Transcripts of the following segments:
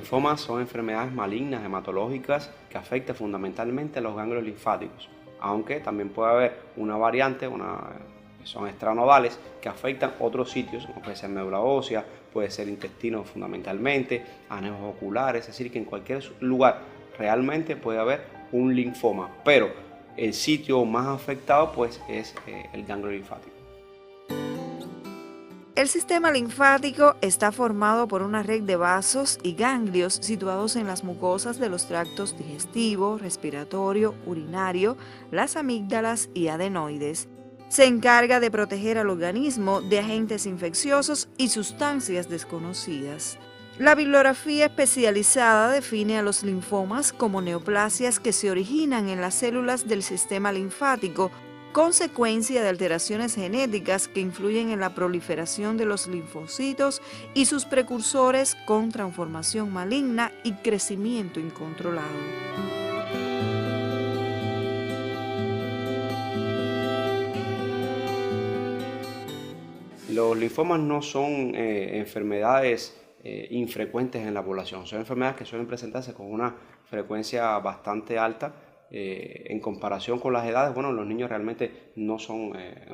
linfomas son enfermedades malignas hematológicas que afectan fundamentalmente a los ganglios linfáticos, aunque también puede haber una variante, que son extranodales, que afectan otros sitios, como puede ser médula ósea, puede ser intestino fundamentalmente, anejos oculares, es decir, que en cualquier lugar realmente puede haber un linfoma, pero el sitio más afectado pues es el ganglio linfático. El sistema linfático está formado por una red de vasos y ganglios situados en las mucosas de los tractos digestivo, respiratorio, urinario, las amígdalas y adenoides. Se encarga de proteger al organismo de agentes infecciosos y sustancias desconocidas. La bibliografía especializada define a los linfomas como neoplasias que se originan en las células del sistema linfático, consecuencia de alteraciones genéticas que influyen en la proliferación de los linfocitos y sus precursores con transformación maligna y crecimiento incontrolado. Los linfomas no son enfermedades infrecuentes en la población, son enfermedades que suelen presentarse con una frecuencia bastante alta en comparación con las edades. Bueno, los niños realmente no son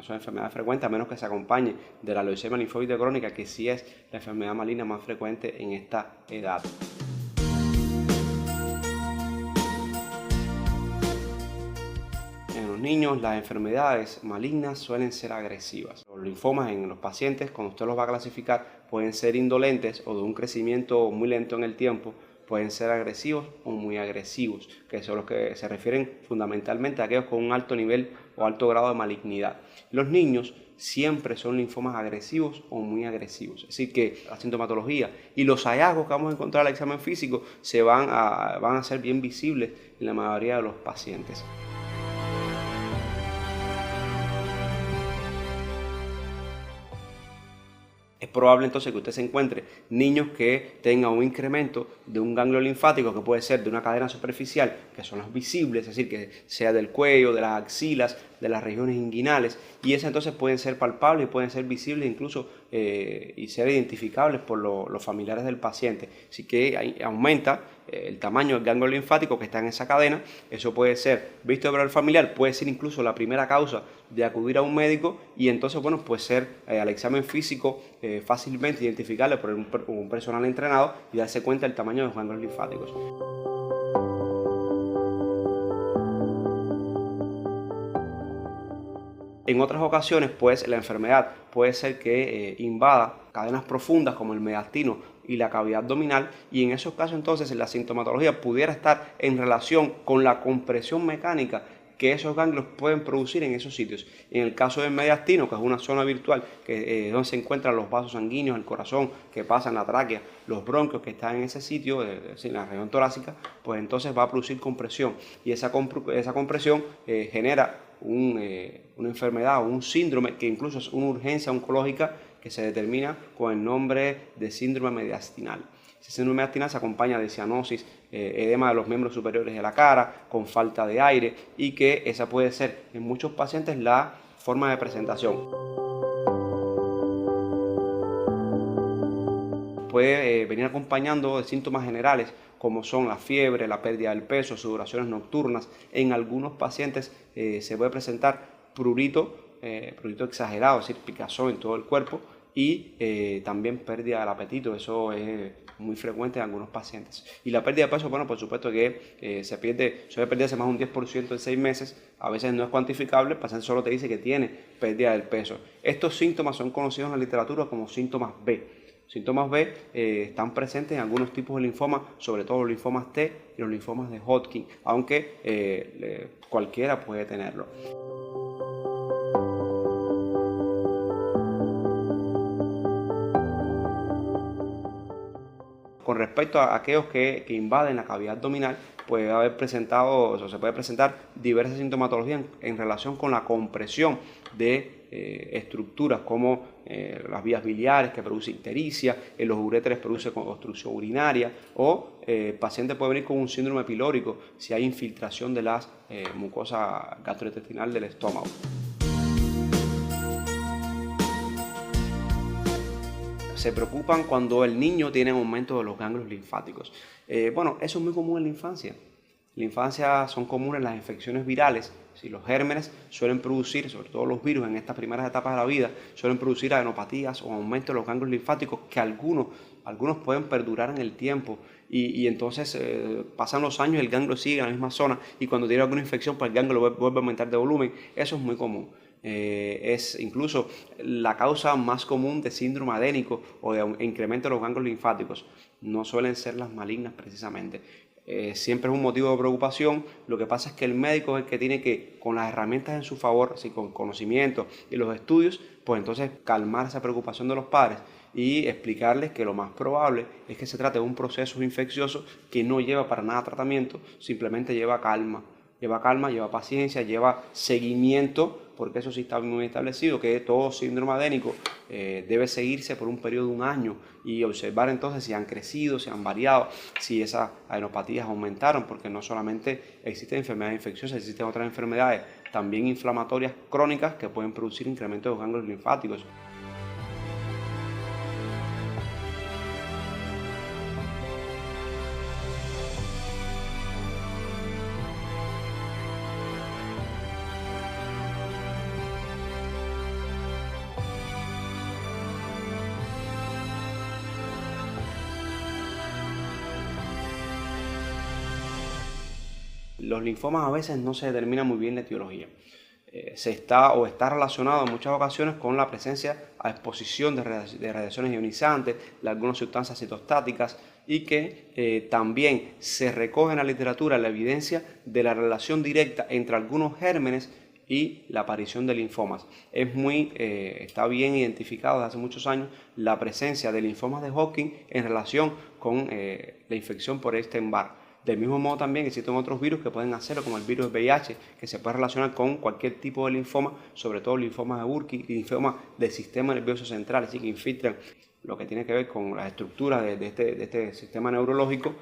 enfermedades frecuentes, a menos que se acompañe de la leucemia linfóide crónica, que sí es la enfermedad maligna más frecuente en esta edad. En los niños las enfermedades malignas suelen ser agresivas. Los linfomas en los pacientes, cuando usted los va a clasificar, pueden ser indolentes o de un crecimiento muy lento en el tiempo, pueden ser agresivos o muy agresivos, que son los que se refieren fundamentalmente a aquellos con un alto nivel o alto grado de malignidad. Los niños siempre son linfomas agresivos o muy agresivos, es decir que la sintomatología y los hallazgos que vamos a encontrar al examen físico van a ser bien visibles en la mayoría de los pacientes. Es probable entonces que usted se encuentre niños que tengan un incremento de un ganglio linfático que puede ser de una cadena superficial, que son los visibles, es decir, que sea del cuello, de las axilas, de las regiones inguinales, y esas entonces pueden ser palpables y pueden ser visibles incluso y ser identificables por los familiares del paciente. Así que ahí aumenta el tamaño del ganglio linfático que está en esa cadena. Eso puede ser visto por el familiar, puede ser incluso la primera causa de acudir a un médico, y entonces bueno, puede ser al examen físico fácilmente identificable por un personal entrenado y darse cuenta del tamaño de los ganglios linfáticos. En otras ocasiones, pues, la enfermedad puede ser que invada cadenas profundas como el mediastino y la cavidad abdominal, y en esos casos entonces la sintomatología pudiera estar en relación con la compresión mecánica que esos ganglios pueden producir en esos sitios. En el caso del mediastino, que es una zona virtual donde se encuentran los vasos sanguíneos, el corazón que pasa en la tráquea, los bronquios que están en ese sitio, en la región torácica, pues entonces va a producir compresión, y esa compresión genera una enfermedad o un síndrome que incluso es una urgencia oncológica que se determina con el nombre de síndrome mediastinal. Ese síndrome mediastinal se acompaña de cianosis, edema de los miembros superiores de la cara, con falta de aire, y que esa puede ser en muchos pacientes la forma de presentación. Puede venir acompañando de síntomas generales como son la fiebre, la pérdida del peso, sudoraciones nocturnas. En algunos pacientes se puede presentar prurito exagerado, es decir, picazón en todo el cuerpo, y también pérdida del apetito. Eso es muy frecuente en algunos pacientes. Y la pérdida de peso, bueno, por supuesto que suele perderse más de un 10% en 6 meses. A veces no es cuantificable, el paciente solo te dice que tiene pérdida del peso. Estos síntomas son conocidos en la literatura como síntomas B. Síntomas B están presentes en algunos tipos de linfoma, sobre todo los linfomas T y los linfomas de Hodgkin, aunque cualquiera puede tenerlo. Con respecto a aquellos que invaden la cavidad abdominal, se puede presentar diversas sintomatologías en relación con la compresión de estructuras como las vías biliares, que produce ictericia, en los uréteres produce obstrucción urinaria, o el paciente puede venir con un síndrome pilórico si hay infiltración de las mucosa gastrointestinal del estómago. se preocupan cuando el niño tiene aumento de los ganglios linfáticos. Bueno, eso es muy común en la infancia. En la infancia son comunes las infecciones virales. Si los gérmenes suelen producir, sobre todo los virus en estas primeras etapas de la vida, suelen producir adenopatías o aumento de los ganglios linfáticos que algunos pueden perdurar en el tiempo y entonces pasan los años y el ganglio sigue en la misma zona y cuando tiene alguna infección pues el ganglio vuelve a aumentar de volumen. Eso es muy común. Es incluso la causa más común de síndrome adénico o de incremento de los ganglios linfáticos. No suelen ser las malignas precisamente. Siempre es un motivo de preocupación. Lo que pasa es que el médico es el que tiene que, con las herramientas en su favor, así con conocimiento y los estudios, pues entonces calmar esa preocupación de los padres y explicarles que lo más probable es que se trate de un proceso infeccioso que no lleva para nada tratamiento, simplemente lleva calma, lleva paciencia, lleva seguimiento, porque eso sí está muy establecido, que todo síndrome adénico debe seguirse por un periodo de un año y observar entonces si han crecido, si han variado, si esas adenopatías aumentaron, porque no solamente existen enfermedades infecciosas, existen otras enfermedades también inflamatorias crónicas que pueden producir incremento de los ganglios linfáticos. Los linfomas a veces no se determina muy bien la etiología. Está relacionado en muchas ocasiones con la presencia a exposición de radiaciones ionizantes, de algunas sustancias citostáticas y que también se recoge en la literatura la evidencia de la relación directa entre algunos gérmenes y la aparición de linfomas. Está bien identificado desde hace muchos años la presencia de linfomas de Hodgkin en relación con la infección por Epstein-Barr. Del mismo modo también existen otros virus que pueden hacerlo, como el virus del VIH, que se puede relacionar con cualquier tipo de linfoma, sobre todo linfomas de Burkitt y linfomas del sistema nervioso central, así que infiltran lo que tiene que ver con la estructura de este sistema neurológico.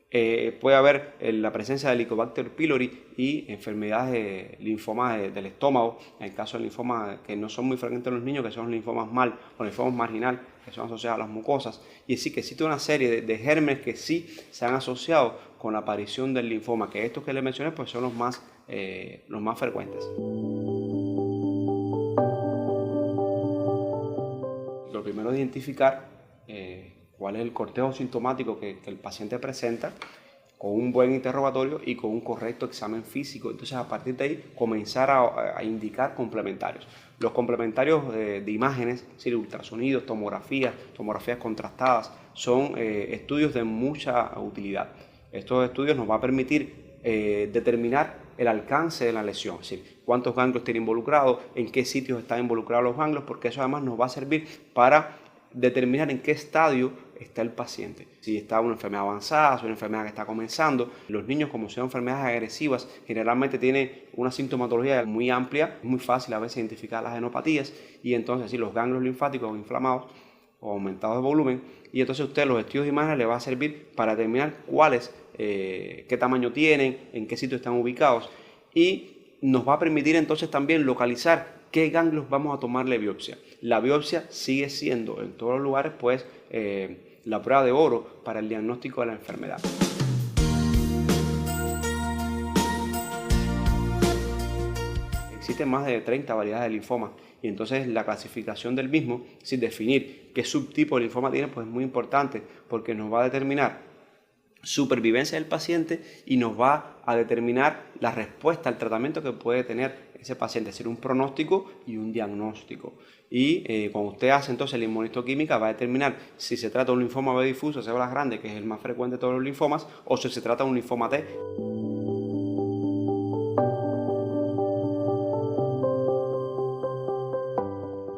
Puede haber la presencia de Helicobacter pylori y enfermedades de linfomas del estómago, en el caso de linfomas que no son muy frecuentes en los niños, que son los linfomas MAL o linfomas marginal, que son asociados a las mucosas. Y sí que existe una serie de gérmenes que sí se han asociado con la aparición del linfoma, que estos que les mencioné pues son los más frecuentes. Lo primero es identificar cuál es el cortejo sintomático que el paciente presenta, con un buen interrogatorio y con un correcto examen físico. Entonces, a partir de ahí, comenzar a indicar complementarios. Los complementarios de imágenes, es decir, ultrasonidos, tomografías contrastadas, son estudios de mucha utilidad. Estos estudios nos van a permitir determinar el alcance de la lesión, es decir, cuántos ganglios tiene involucrados, en qué sitios están involucrados los ganglios, porque eso además nos va a servir para determinar en qué estadio está el paciente. Si está una enfermedad avanzada, si es una enfermedad que está comenzando. Los niños, como son enfermedades agresivas, generalmente tienen una sintomatología muy amplia. Es muy fácil a veces identificar las adenopatías y entonces si los ganglios linfáticos inflamados o aumentados de volumen, y entonces usted los estudios de imágenes le va a servir para determinar cuáles, qué tamaño tienen, en qué sitio están ubicados, y nos va a permitir entonces también localizar qué ganglios vamos a tomarle biopsia. La biopsia sigue siendo en todos los lugares pues la prueba de oro para el diagnóstico de la enfermedad. Existen más de 30 variedades de linfoma y entonces la clasificación del mismo, sin definir qué subtipo de linfoma tiene, pues es muy importante porque nos va a determinar supervivencia del paciente y nos va a determinar la respuesta al tratamiento que puede tener ese paciente, es decir, un pronóstico y un diagnóstico. Y cuando usted hace entonces la inmunistoquímica va a determinar si se trata de un linfoma B difuso, células grandes, que es el más frecuente de todos los linfomas, o si se trata de un linfoma T.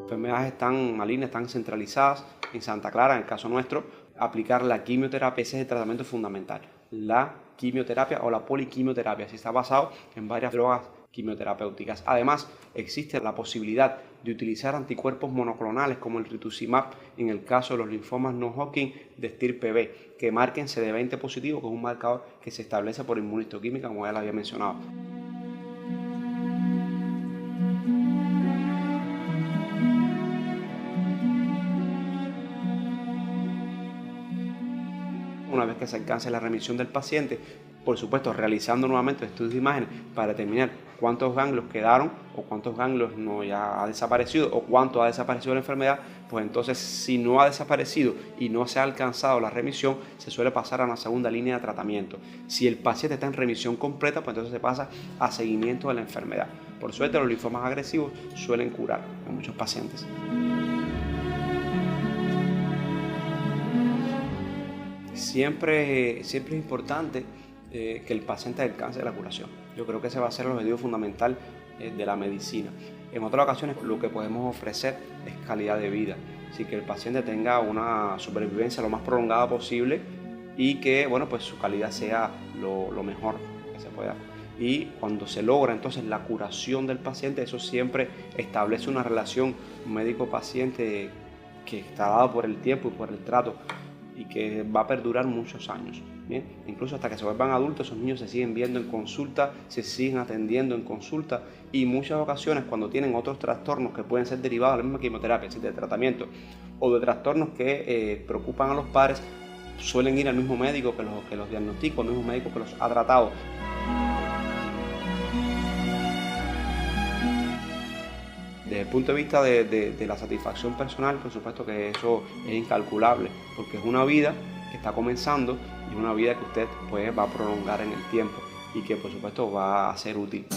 Enfermedades tan malignas, tan centralizadas en Santa Clara, en el caso nuestro, aplicar la quimioterapia, ese es el tratamiento fundamental. La quimioterapia o la poliquimioterapia, si está basado en varias drogas quimioterapéuticas. Además, existe la posibilidad de utilizar anticuerpos monoclonales como el rituximab en el caso de los linfomas no Hodgkin de estirpe B, que marquen CD20 positivo, que es un marcador que se establece por inmunistoquímica, como ya lo había mencionado. una vez que se alcance la remisión del paciente, por supuesto realizando nuevamente estudios de imágenes para determinar cuántos ganglios quedaron o cuántos ganglios no ya ha desaparecido o cuánto ha desaparecido la enfermedad, pues entonces si no ha desaparecido y no se ha alcanzado la remisión, se suele pasar a una segunda línea de tratamiento. Si el paciente está en remisión completa, pues entonces se pasa a seguimiento de la enfermedad. Por suerte, los linfomas agresivos suelen curar en muchos pacientes. Siempre es importante que el paciente alcance la curación. Yo creo que ese va a ser el objetivo fundamental de la medicina. En otras ocasiones lo que podemos ofrecer es calidad de vida, así que el paciente tenga una supervivencia lo más prolongada posible y que pues su calidad sea lo mejor que se pueda. Y cuando se logra entonces la curación del paciente, eso siempre establece una relación médico-paciente que está dada por el tiempo y por el trato y que va a perdurar muchos años. Bien, incluso hasta que se vuelvan adultos, esos niños se siguen viendo en consulta, se siguen atendiendo en consulta y muchas ocasiones cuando tienen otros trastornos que pueden ser derivados de la misma quimioterapia, de tratamiento o de trastornos que preocupan a los padres, suelen ir al mismo médico que los diagnostica, al mismo médico que los ha tratado. Desde el punto de vista de la satisfacción personal, por supuesto que eso es incalculable, porque es una vida que está comenzando y una vida que usted va a prolongar en el tiempo y que por supuesto va a ser útil.